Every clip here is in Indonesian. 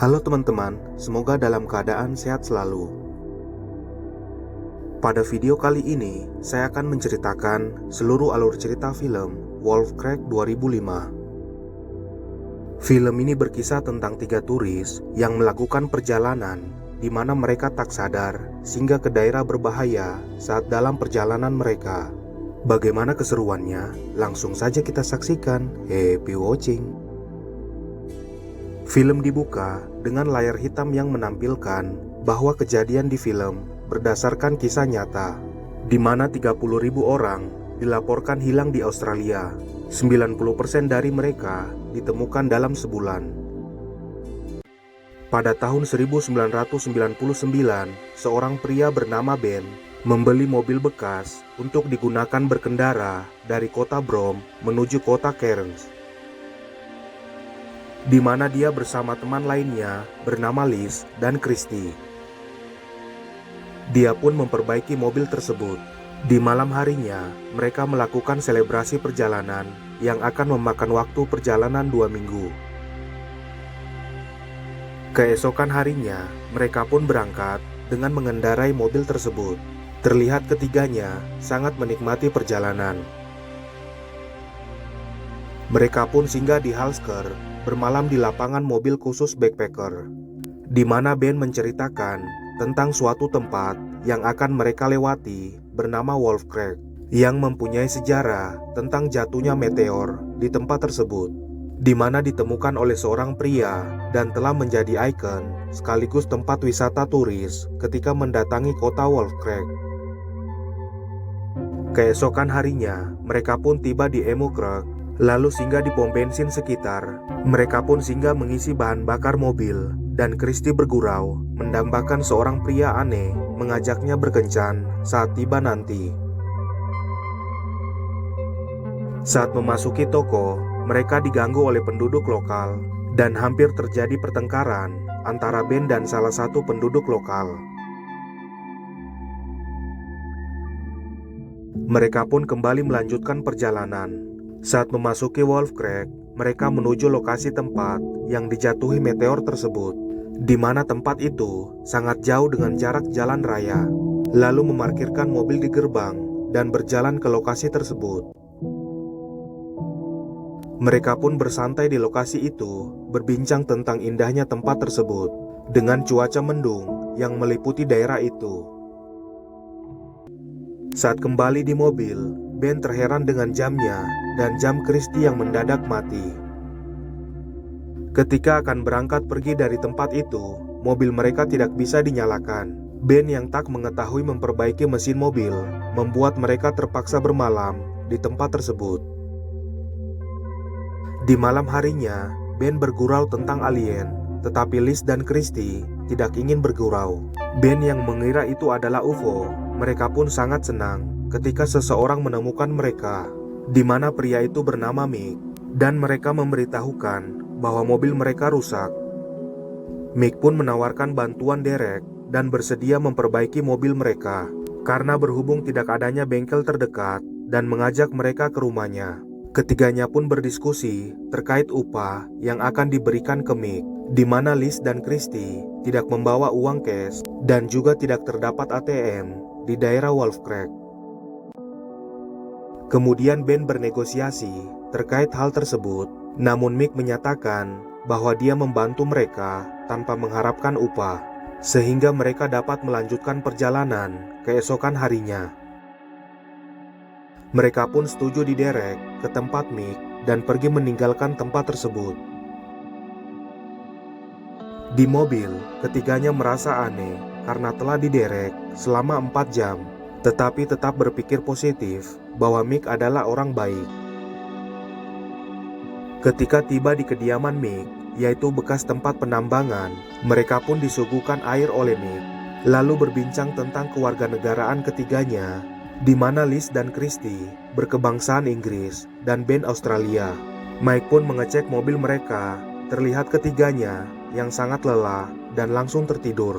Halo teman-teman, semoga dalam keadaan sehat selalu. Pada video kali ini, saya akan menceritakan seluruh alur cerita film Wolf Creek 2005. Film ini berkisah tentang 3 turis yang melakukan perjalanan di mana mereka tak sadar singgah ke daerah berbahaya saat dalam perjalanan mereka. Bagaimana keseruannya? Langsung saja kita saksikan. Happy watching! Film dibuka dengan layar hitam yang menampilkan bahwa kejadian di film berdasarkan kisah nyata, di mana 30.000 orang dilaporkan hilang di Australia. 90% dari mereka ditemukan dalam sebulan. Pada tahun 1999, seorang pria bernama Ben membeli mobil bekas untuk digunakan berkendara dari kota Brom menuju kota Cairns, di mana dia bersama teman lainnya bernama Liz dan Christy. Dia pun memperbaiki mobil tersebut. Di malam harinya, mereka melakukan selebrasi perjalanan yang akan memakan waktu perjalanan 2 minggu. Keesokan harinya, mereka pun berangkat dengan mengendarai mobil tersebut. Terlihat ketiganya sangat menikmati perjalanan. Mereka pun singgah di Halsker, bermalam di lapangan mobil khusus backpacker, di mana Ben menceritakan tentang suatu tempat yang akan mereka lewati bernama Wolf Creek, yang mempunyai sejarah tentang jatuhnya meteor di tempat tersebut, di mana ditemukan oleh seorang pria dan telah menjadi ikon sekaligus tempat wisata turis ketika mendatangi kota Wolf Creek. Keesokan harinya, mereka pun tiba di Emu Creek, lalu singgah di pom bensin sekitar. Mereka pun singgah mengisi bahan bakar mobil, dan Christy bergurau, mendambakan seorang pria aneh mengajaknya berkencan saat tiba nanti. Saat memasuki toko, mereka diganggu oleh penduduk lokal, dan hampir terjadi pertengkaran antara Ben dan salah satu penduduk lokal. Mereka pun kembali melanjutkan perjalanan. Saat memasuki Wolf Creek, mereka menuju lokasi tempat yang dijatuhi meteor tersebut, di mana tempat itu sangat jauh dengan jarak jalan raya. Lalu memarkirkan mobil di gerbang dan berjalan ke lokasi tersebut. Mereka pun bersantai di lokasi itu, berbincang tentang indahnya tempat tersebut, dengan cuaca mendung yang meliputi daerah itu. Saat kembali di mobil, Ben terheran dengan jamnya dan jam Christy yang mendadak mati. Ketika akan berangkat pergi dari tempat itu, mobil mereka tidak bisa dinyalakan. Ben yang tak mengetahui memperbaiki mesin mobil membuat mereka terpaksa bermalam di tempat tersebut. Di malam harinya, Ben bergurau tentang alien, tetapi Liz dan Christy tidak ingin bergurau. Ben yang mengira itu adalah UFO. Mereka pun sangat senang ketika seseorang menemukan mereka, di mana pria itu bernama Mick, dan mereka memberitahukan bahwa mobil mereka rusak. Mick pun menawarkan bantuan Derek dan bersedia memperbaiki mobil mereka, karena berhubung tidak adanya bengkel terdekat, dan mengajak mereka ke rumahnya. Ketiganya pun berdiskusi terkait upah yang akan diberikan ke Mick, di mana Liz dan Christy tidak membawa uang cash dan juga tidak terdapat ATM di daerah Wolf Creek. Kemudian Ben bernegosiasi terkait hal tersebut, namun Mick menyatakan bahwa dia membantu mereka tanpa mengharapkan upah, sehingga mereka dapat melanjutkan perjalanan keesokan harinya. Mereka pun setuju diderek ke tempat Mick dan pergi meninggalkan tempat tersebut. Di mobil, ketiganya merasa aneh karena telah diderek selama 4 jam, tetapi tetap berpikir positif bahwa Mick adalah orang baik. Ketika tiba di kediaman Mick, yaitu bekas tempat penambangan, mereka pun disuguhkan air oleh Mick, lalu berbincang tentang kewarganegaraan ketiganya, di mana Liz dan Christy berkebangsaan Inggris dan Ben Australia. Mike pun mengecek mobil mereka. Terlihat ketiganya yang sangat lelah dan langsung tertidur.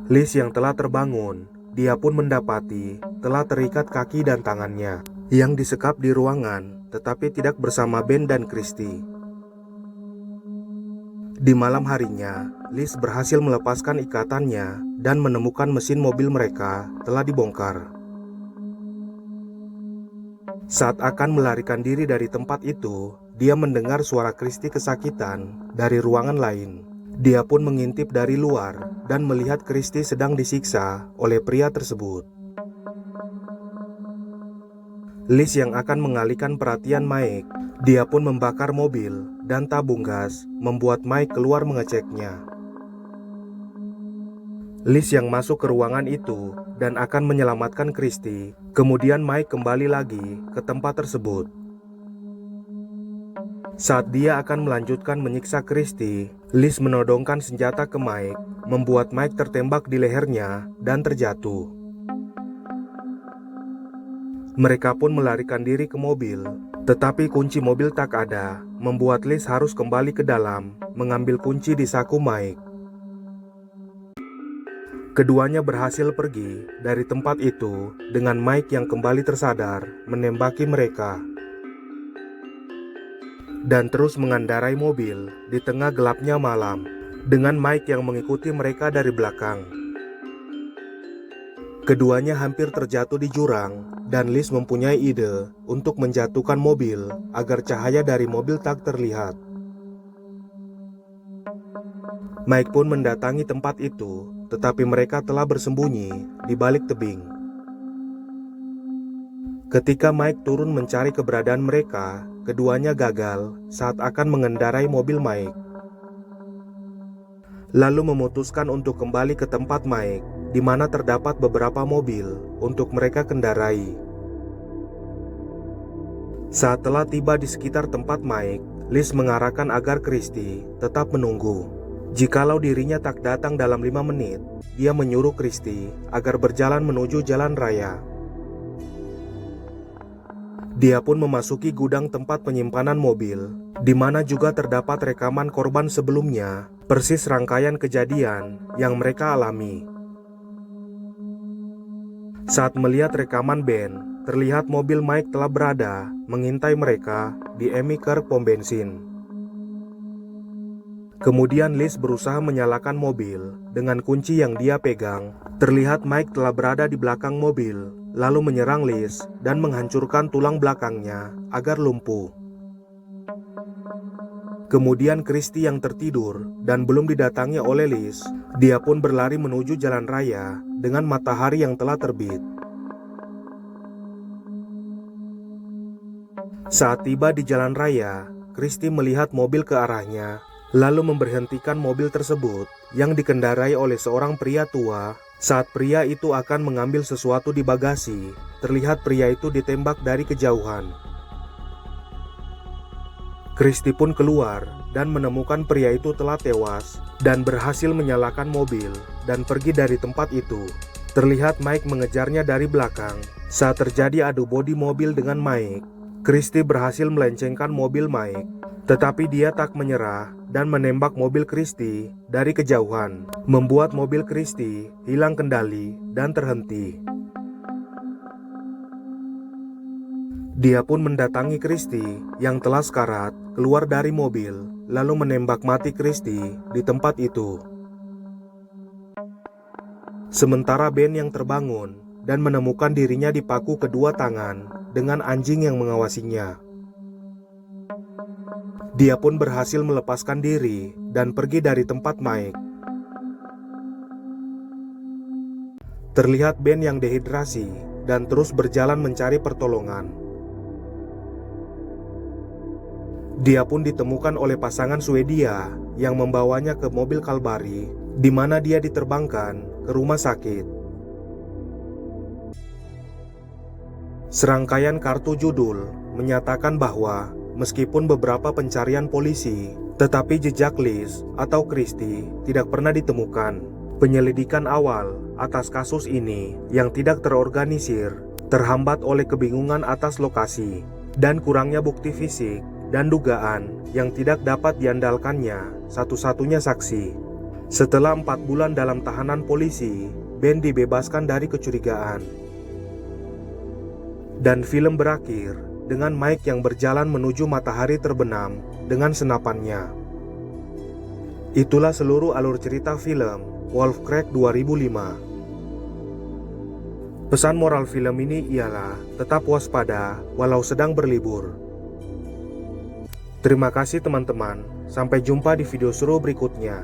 Liz yang telah terbangun, dia pun mendapati telah terikat kaki dan tangannya yang disekap di ruangan, tetapi tidak bersama Ben dan Christy. Di malam harinya, Liz berhasil melepaskan ikatannya dan menemukan mesin mobil mereka telah dibongkar. Saat akan melarikan diri dari tempat itu, dia mendengar suara Christy kesakitan dari ruangan lain. Dia pun mengintip dari luar dan melihat Christy sedang disiksa oleh pria tersebut. Liz yang akan mengalihkan perhatian Mike, dia pun membakar mobil dan tabung gas, membuat Mike keluar mengeceknya. Liz yang masuk ke ruangan itu dan akan menyelamatkan Christy. Kemudian Mike kembali lagi ke tempat tersebut. Saat dia akan melanjutkan menyiksa Christy, Liz menodongkan senjata ke Mike, membuat Mike tertembak di lehernya dan terjatuh. Mereka pun melarikan diri ke mobil, tetapi kunci mobil tak ada, membuat Liz harus kembali ke dalam, mengambil kunci di saku Mike. Keduanya berhasil pergi dari tempat itu dengan Mike yang kembali tersadar menembaki mereka dan terus mengendarai mobil di tengah gelapnya malam dengan Mike yang mengikuti mereka dari belakang. Keduanya hampir terjatuh di jurang dan Liz mempunyai ide untuk menjatuhkan mobil agar cahaya dari mobil tak terlihat. Mike pun mendatangi tempat itu, tetapi mereka telah bersembunyi di balik tebing. Ketika Mike turun mencari keberadaan mereka, keduanya gagal saat akan mengendarai mobil Mike. Lalu memutuskan untuk kembali ke tempat Mike, di mana terdapat beberapa mobil untuk mereka kendarai. Saat telah tiba di sekitar tempat Mike, Liz mengarahkan agar Christy tetap menunggu. Jikalau dirinya tak datang dalam 5 menit, dia menyuruh Christy agar berjalan menuju jalan raya. Dia pun memasuki gudang tempat penyimpanan mobil, di mana juga terdapat rekaman korban sebelumnya, persis rangkaian kejadian yang mereka alami. Saat melihat rekaman Ben, terlihat mobil Mike telah berada mengintai mereka di emiker pom bensin. Kemudian Liz berusaha menyalakan mobil dengan kunci yang dia pegang. Terlihat Mike telah berada di belakang mobil, lalu menyerang Liz dan menghancurkan tulang belakangnya agar lumpuh. Kemudian Christy yang tertidur dan belum didatangi oleh Liz, dia pun berlari menuju jalan raya dengan matahari yang telah terbit. Saat tiba di jalan raya, Christy melihat mobil ke arahnya, lalu memberhentikan mobil tersebut yang dikendarai oleh seorang pria tua. Saat pria itu akan mengambil sesuatu di bagasi, terlihat pria itu ditembak dari kejauhan. Christy pun keluar dan menemukan pria itu telah tewas dan berhasil menyalakan mobil dan pergi dari tempat itu. Terlihat Mike mengejarnya dari belakang. Saat terjadi adu bodi mobil dengan Mike, Christy berhasil melencengkan mobil Mike, tetapi dia tak menyerah dan menembak mobil Christy dari kejauhan, membuat mobil Christy hilang kendali dan terhenti. Dia pun mendatangi Christy yang telah sekarat keluar dari mobil, lalu menembak mati Christy di tempat itu. Sementara Ben yang terbangun dan menemukan dirinya dipaku kedua tangan dengan anjing yang mengawasinya. Dia pun berhasil melepaskan diri dan pergi dari tempat Mike. Terlihat Ben yang dehidrasi dan terus berjalan mencari pertolongan. Dia pun ditemukan oleh pasangan Swedia yang membawanya ke mobil Kalbari, di mana dia diterbangkan ke rumah sakit. Serangkaian kartu judul menyatakan bahwa meskipun beberapa pencarian polisi, tetapi jejak Liz atau Christy tidak pernah ditemukan. Penyelidikan awal atas kasus ini yang tidak terorganisir terhambat oleh kebingungan atas lokasi dan kurangnya bukti fisik dan dugaan yang tidak dapat diandalkannya satu-satunya saksi. Setelah 4 bulan dalam tahanan polisi, Ben dibebaskan dari kecurigaan. Dan film berakhir dengan Mike yang berjalan menuju matahari terbenam dengan senapannya. Itulah seluruh alur cerita film Wolf Creek 2005. Pesan moral film ini ialah tetap waspada walau sedang berlibur. Terima kasih teman-teman, sampai jumpa di video seru berikutnya.